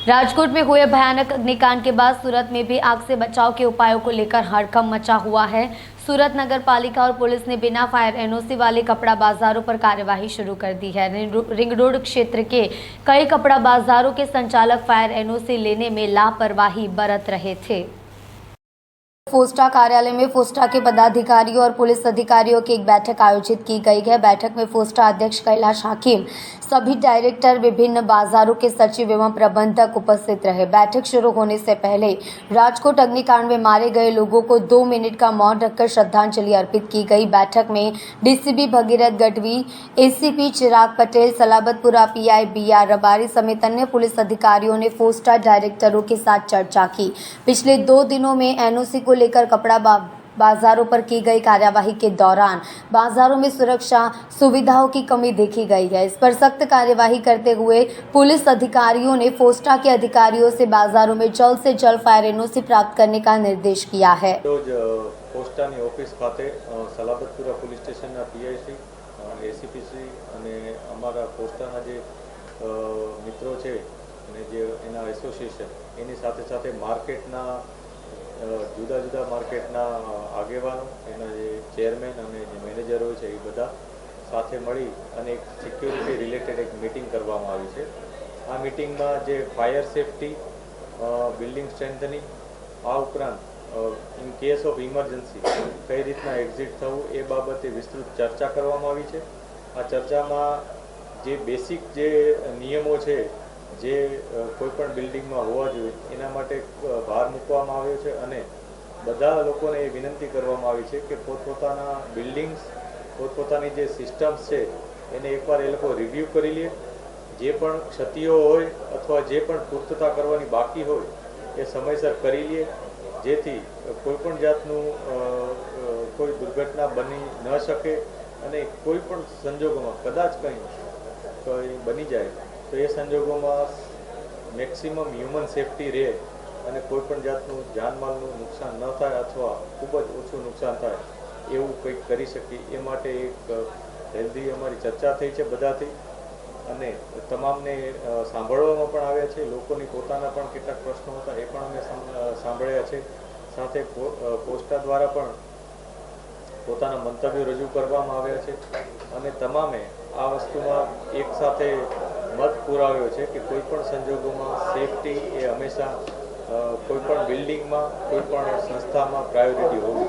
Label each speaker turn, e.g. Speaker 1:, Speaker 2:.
Speaker 1: राजकोट में हुए भयानक अग्निकांड के बाद सूरत में भी आग से बचाव के उपायों को लेकर हड़कंप मचा हुआ है। सूरत नगर पालिका और पुलिस ने बिना फायर एनओसी वाले कपड़ा बाजारों पर कार्यवाही शुरू कर दी है। रिंग रोड क्षेत्र के कई कपड़ा बाजारों के संचालक फायर एनओसी लेने में लापरवाही बरत रहे थे। फोस्टा कार्यालय में फोस्टा के पदाधिकारियों और पुलिस अधिकारियों की एक बैठक आयोजित की गई है। बैठक में फोस्टा अध्यक्ष कैलाश हाकिम, सभी डायरेक्टर, विभिन्न बाजारों के सचिव एवं प्रबंधक उपस्थित रहे। बैठक शुरू होने से पहले राजकोट अग्निकांड में मारे गए लोगों को 2 मिनट का मौन रखकर श्रद्धांजलि अर्पित की गई। बैठक में डीसीपी भगीरथ गढ़वी, एसीपी चिराग पटेल, सलाबतपुरा पीआई BR रबारी समेत अन्य पुलिस अधिकारियों ने फोस्टा डायरेक्टरों के साथ चर्चा की। पिछले 2 दिनों में एनओसी को लेकर कपड़ा बाजारों पर की गई कार्यवाही के दौरान बाजारों में सुरक्षा सुविधाओं की कमी देखी गई है। इस पर सख्त कार्यवाही करते हुए पुलिस अधिकारियों ने फोस्टा के अधिकारियों से बाजारों में जल्द से जल्द फायर एनओसी प्राप्त करने का निर्देश किया है।
Speaker 2: फोस्टा ની ઓફિસ ખાતે સલાબતપુરા પોલીસ સ્ટેશનના પીઆઈસી, એસીપીસી અને અમારા પોસ્ટાના જે મિત્રો છે અને જે એના એસોસિએશન એની સાથે સાથે માર્કેટના જુદા જુદા માર્કેટના આગેવાનો, એના જે ચેરમેન અને જે મેનેજર હોય છે એ બધા સાથે મળી અને એક સિક્યોરિટી રિલેટેડ એક મીટિંગ કરવામાં આવી છે। આ મીટિંગમાં જે ફાયર સેફટી, બિલ્ડિંગ સ્ટ્રેન્થનિંગ, આ ઉપરાંત ઇન કેસ ઓફ ઇમરજન્સી કઈ રીતના એક્ઝિટ થવું એ બાબતે વિસ્તૃત ચર્ચા કરવામાં આવી છે। આ ચર્ચામાં જે બેસિક જે નિયમો છે જે કોઈપણ બિલ્ડિંગમાં હોવા જોઈએ એના માટે ભાર મૂકવામાં આવ્યો છે અને બધા લોકોને એ વિનંતી કરવામાં આવી છે કે પોતપોતાના બિલ્ડિંગ્સ, પોતપોતાની જે સિસ્ટમ્સ છે એને એકવાર એ લોકો રિવ્યૂ કરી લે। જે પણ ક્ષતિઓ હોય અથવા જે પણ પૂર્તતા કરવાની બાકી હોય એ સમયસર કરી લે, જેથી કોઈપણ જાતનું કોઈ દુર્ઘટના બની ન શકે અને કોઈપણ સંજોગોમાં કદાચ કંઈ બની જાય તો એ સંજોગોમાં મેક્સિમમ હ્યુમન સેફટી રહે અને કોઈપણ જાતનું જાનમાલનું નુકસાન ન થાય અથવા ખૂબ જ ઓછું નુકસાન થાય એવું કંઈક કરી શકીએ એ માટે એક હેલ્ધી અમારી ચર્ચા થઈ છે બધાથી અને તમામને સાંભળવામાં પણ આવ્યા છે। લોકોની પોતાના પણ કેટલાક પ્રશ્નો હતા એ પણ અમે સાંભળ્યા છે। સાથે પોસ્ટા દ્વારા પણ પોતાના મંતવ્યો રજૂ કરવામાં આવ્યા છે અને તમામે આ વસ્તુમાં એક સાથે મત પુરાવ્યો છે કે કોઈપણ સંજોગોમાં સેફટી એ હંમેશા કોઈપણ બિલ્ડિંગમાં, કોઈપણ સંસ્થામાં પ્રાયોરિટી હોવી।